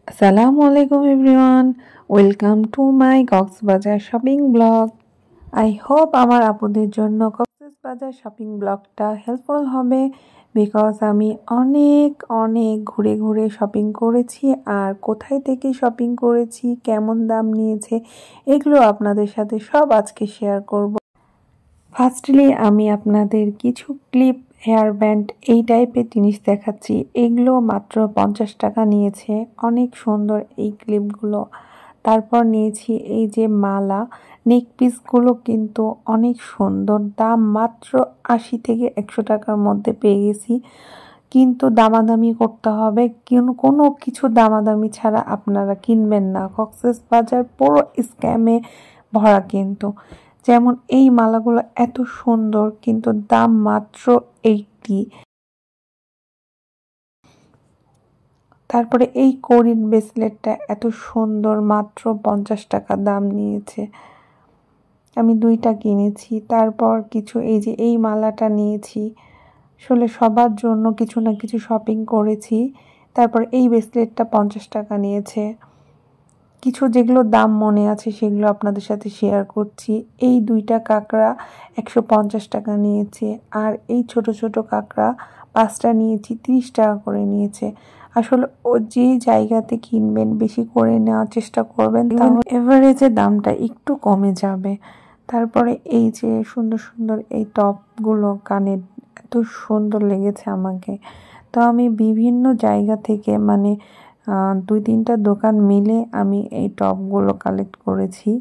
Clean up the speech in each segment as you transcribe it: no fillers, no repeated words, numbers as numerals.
Assalamu alaikum everyone. Welcome to my Coxbazaar shopping blog. I hope আমার আপুদের জন্য Cox's Bazar shopping ব্লগটা হেল্পফুল হবে বিকজ আমি অনেক ঘুরে ঘুরে শপিং করেছি আর কোথায় থেকে শপিং করেছি কেমন দাম নিয়েছে এগুলো আপনাদের সাথে সব আজকে শেয়ার করব। ফার্স্টলি আমি আপনাদের কিছু ক্লিপ হেয়ার ব্যান্ড এই টাইপের জিনিস দেখাচ্ছি। এগুলো মাত্র 50 টাকা নিয়েছে, অনেক সুন্দর এই ক্লিপগুলো। তারপর নিয়েছি এই যে মালা, নেক পিসগুলো কিন্তু অনেক সুন্দর, দাম মাত্র 80 থেকে 100 টাকার মধ্যে পেয়ে গেছি। কিন্তু দামাদামি করতে হবে, কোনো কিছু দামাদামি ছাড়া আপনারা কিনবেন না। কক্সবাজার পুরো স্ক্যামে ভরা কিন্তু। যেমন এই মালাগুলো এত সুন্দর কিন্তু দাম মাত্র 80। তারপরে এই কোরিন ব্রেসলেটটা এত সুন্দর, মাত্র 50 টাকা দাম নিয়েছে, আমি 2টা কিনেছি। তারপর কিছু এই যে এই মালাটা নিয়েছি, আসলে সবার জন্য কিছু না কিছু শপিং করেছি। তারপর এই ব্রেসলেটটা 50 টাকা নিয়েছে। কিছু যেগুলো দাম মনে আছে সেগুলো আপনাদের সাথে শেয়ার করছি। এই 2টা কাঁকড়া 150 টাকা নিয়েছে, আর এই ছোট ছোট কাঁকড়া 5টা নিয়েছি 30 টাকা করে নিয়েছে। আসলে ও যে জায়গাতে কিনবেন বেশি করে নেওয়ার চেষ্টা করবেন, তাহলে এভারেজে দামটা একটু কমে যাবে। তারপরে এই যে সুন্দর সুন্দর এই টপগুলো কানের, এত সুন্দর লেগেছে আমাকে। তো আমি বিভিন্ন জায়গা থেকে মানে 2-3টা দোকান মিলে আমি এই টপগুলো কালেক্ট করেছি।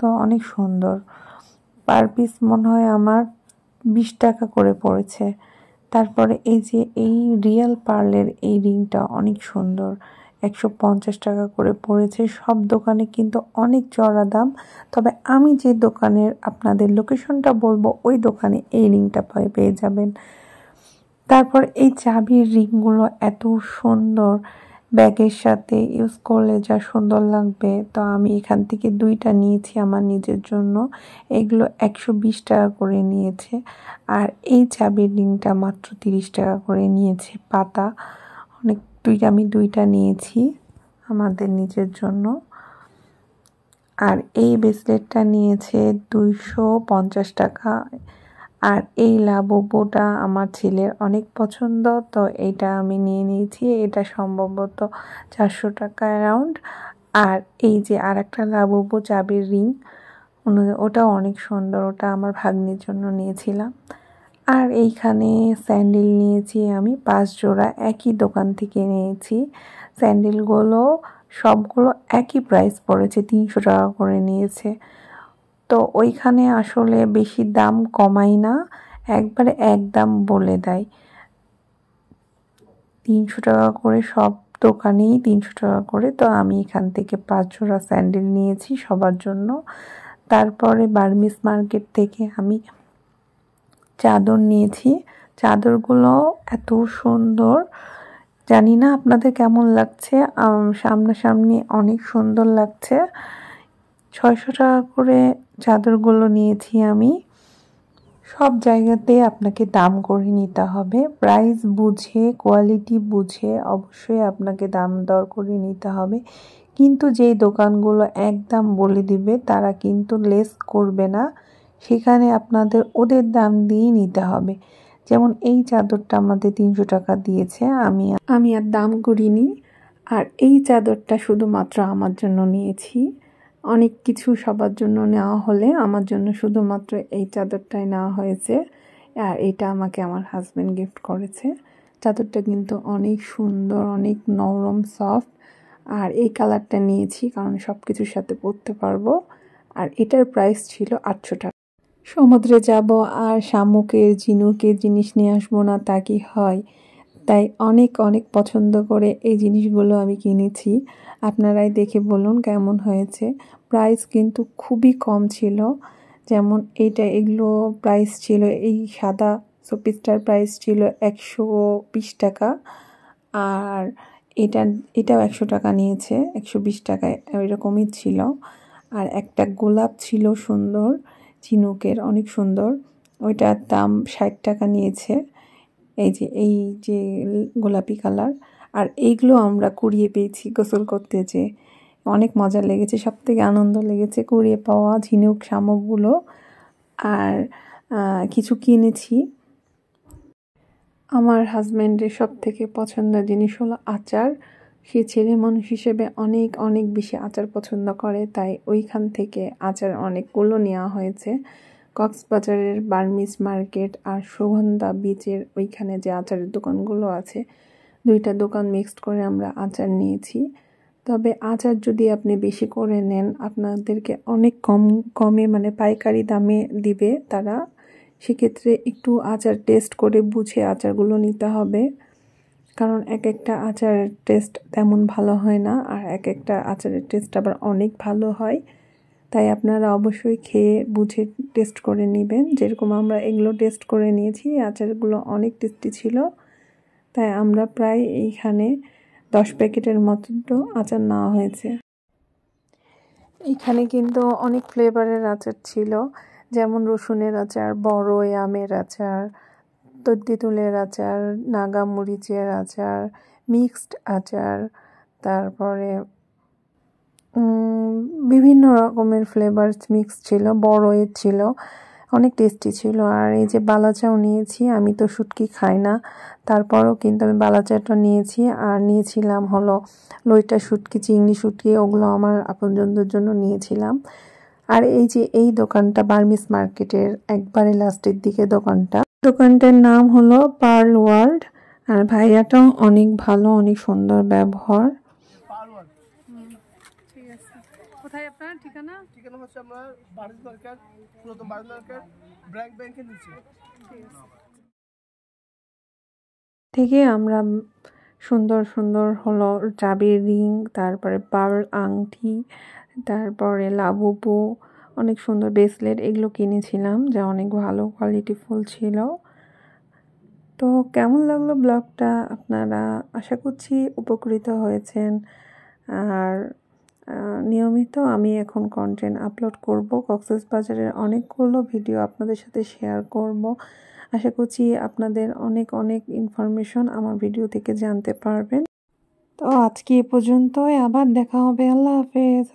তো অনেক সুন্দর, পার পিস মনে হয় আমার 20 টাকা করে পড়েছে। তারপরে এই যে এই রিয়েল পার্লের এই রিংটা অনেক সুন্দর, 150 টাকা করে পড়েছে। সব দোকানে কিন্তু অনেক চড়া দাম, তবে আমি যে দোকানের আপনাদের লোকেশনটা বলবো ওই দোকানে এই রিংটা পেয়ে যাবেন। তারপর এই চাবির রিংগুলো এত সুন্দর, ব্যাগের সাথে ইউজ করলে যা সুন্দর লাগবে। তো আমি এখান থেকে 2টা নিয়েছি আমার নিজের জন্য। এগুলো 120 টাকা করে নিয়েছে। আর এই চাবির রিংটা মাত্র 30 টাকা করে নিয়েছে পাতা। আমি 2টা নিয়েছি আমাদের নিজের জন্য। আর এই ব্রেসলেটটা নিয়েছে 250 টাকা। আর এই লাবুবুটা আমার ছেলের অনেক পছন্দ, তো এইটা আমি নিয়ে নিয়েছি। এটা সম্ভবত 400 টাকা অ্যারাউন্ড। আর এই যে আর একটা লাবুবু চাবির রিং, ওটাও অনেক সুন্দর, ওটা আমার ভাগ্নির জন্য নিয়েছিলাম। আর এইখানে স্যান্ডেল নিয়েছি আমি 5 জোড়া, একই দোকান থেকে নিয়েছি। স্যান্ডেলগুলো সবগুলো একই প্রাইস পড়েছে, 300 টাকা করে নিয়েছে। তো ওইখানে আসলে বেশি দাম কমাই না, একবারে একদম বলে দেয়। 300 টাকা করে, সব দোকানেই 300 টাকা করে। তো আমি এখান থেকে 5 জোড়া স্যান্ডেল নিয়েছি সবার জন্য। তারপরে বার্মিস মার্কেট থেকে আমি চাদর নিয়েছি। চাদরগুলো এত সুন্দর, জানি না আপনাদের কেমন লাগছে, সামনাসামনি অনেক সুন্দর লাগছে। 600 টাকা করে চাদরগুলো নিয়েছি আমি। সব জায়গাতে আপনাকে দাম করে নিতে হবে, প্রাইস বুঝে কোয়ালিটি বুঝে অবশ্যই আপনাকে দাম দর করে নিতে হবে। কিন্তু যেই দোকানগুলো একদম বলে দিবে তারা কিন্তু লেস করবে না, সেখানে আপনাদের ওদের দাম দিয়ে নিতে হবে। যেমন এই চাদরটা আমাদের 300 টাকা দিয়েছে, আমি আর দাম করিনি। আর এই চাদরটা শুধুমাত্র আমার জন্য নিয়েছি, অনেক কিছু সবার জন্য নেওয়া হলে আমার জন্য শুধুমাত্র এই চাদরটাই নেওয়া হয়েছে। আর এটা আমাকে আমার হাজব্যান্ড গিফট করেছে। চাদরটা কিন্তু অনেক সুন্দর, অনেক নরম সফট। আর এই কালারটা নিয়েছি কারণ সব কিছুর সাথে পরতে পারবো। আর এটার প্রাইস ছিল 800 টাকা। সমুদ্রে যাব আর শামুকের ঝিনুকের জিনিস নিয়ে আসবো না তা কি হয়? তাই অনেক পছন্দ করে এই জিনিসগুলো আমি কিনেছি। আপনারাই দেখে বলুন কেমন হয়েছে। প্রাইস কিন্তু খুবই কম ছিল। যেমন এগুলো প্রাইস ছিল, এই সাদা শোপিসটার প্রাইস ছিল 120 টাকা। আর এটাও 100 টাকা নিয়েছে, 120 টাকায় এরকমই ছিল। আর একটা গোলাপ ছিল সুন্দর, ঝিনুকের, অনেক সুন্দর, ওইটার দাম 60 টাকা নিয়েছে। এই যে গোলাপি কালার। আর এইগুলো আমরা কুড়িয়ে পেয়েছি গোসল করতে যেয়ে। অনেক মজা লেগেছে, সবথেকে আনন্দ লেগেছে কুড়িয়ে পাওয়া ঝিনুক শামুকগুলো। আর কিছু কিনেছি। আমার হাজব্যান্ডের সবথেকে পছন্দের জিনিস হলো আচার। সে ছেলে মানুষ হিসেবে অনেক অনেক বেশি আচার পছন্দ করে, তাই ওইখান থেকে আচার অনেকগুলো নেওয়া হয়েছে। কক্সবাজারের বার্মিজ মার্কেট আর সুগন্ধা বিচের ওইখানে যে আচারের দোকানগুলো আছে, দুইটা দোকান মিক্সড করে আমরা আচার নিয়েছি। তবে আচার যদি আপনি বেশি করে নেন, আপনাদেরকে অনেক কমে মানে পাইকারি দামে দিবে তারা। সেক্ষেত্রে একটু আচার টেস্ট করে বুঝে আচারগুলো নিতে হবে, কারণ এক একটা আচারের টেস্ট তেমন ভালো হয় না, আর এক একটা আচারের টেস্ট আবার অনেক ভালো হয়। তাই আপনারা অবশ্যই খেয়ে বুঝে টেস্ট করে নেবেন। যেরকম আমরা এগুলো টেস্ট করে নিয়েছি, আচারগুলো অনেক টেস্টি ছিল। তাই আমরা প্রায় এইখানে 10 প্যাকেটের মতো আচার নেওয়া হয়েছে। এখানে কিন্তু অনেক ফ্লেভারের আচার ছিল, যেমন রসুনের আচার, বড়ই আমের আচার, তেঁতুলের আচার, নাগা মরিচের আচার, মিক্সড আচার, তারপরে বিভিন্ন রকমের ফ্লেভারস মিক্স ছিল, বড়ইয়ের ছিল, অনেক টেস্টি ছিল। আর এই যে বালাচাও নিয়েছি, আমি তো শুটকি খাই না, তারপরও কিন্তু আমি বালাচাটা নিয়েছি। আর নিয়েছিলাম হলো লইটা শুটকি, চিংড়ি শুটকি, ওগুলো আমার আপনজনদের জন্য নিয়েছিলাম। আর এই যে এই দোকানটা বার্মিজ মার্কেটের একবারে লাস্টের দিকে দোকানটার নাম হলো পার্ল ওয়ার্ল্ড। আর ভাইয়াটাও অনেক ভালো, অনেক সুন্দর ব্যবহার। ঠিক আছে, কোথায় আপনার ঠিকানা? ঠিকানা হচ্ছে আমার বার্মিজ মার্কেট, পুরাতন বার্মিজ মার্কেট, ব্যাংকের নিচে। ঠিক আছে। থেকে আমরা সুন্দর সুন্দর হলো চাবির রিং, তারপরে পার্ল আংটি, তারপরে লাবুবু, অনেক সুন্দর ব্রেসলেট, এগুলো কিনেছিলাম, যা অনেক ভালো কোয়ালিটি ফুল ছিল। তো কেমন লাগলো ব্লগটা? আপনারা আশা করছি উপকৃত হয়েছেন। আর নিয়মিত আমি এখন কন্টেন্ট আপলোড করব, কক্সবাজারের অনেকগুলো ভিডিও আপনাদের সাথে শেয়ার করব। আশা করছি আপনাদের অনেক অনেক ইনফরমেশন আমার ভিডিও থেকে জানতে পারবেন। তো আজকে এ পর্যন্তই, আবার দেখা হবে। আল্লাহ হাফেজ।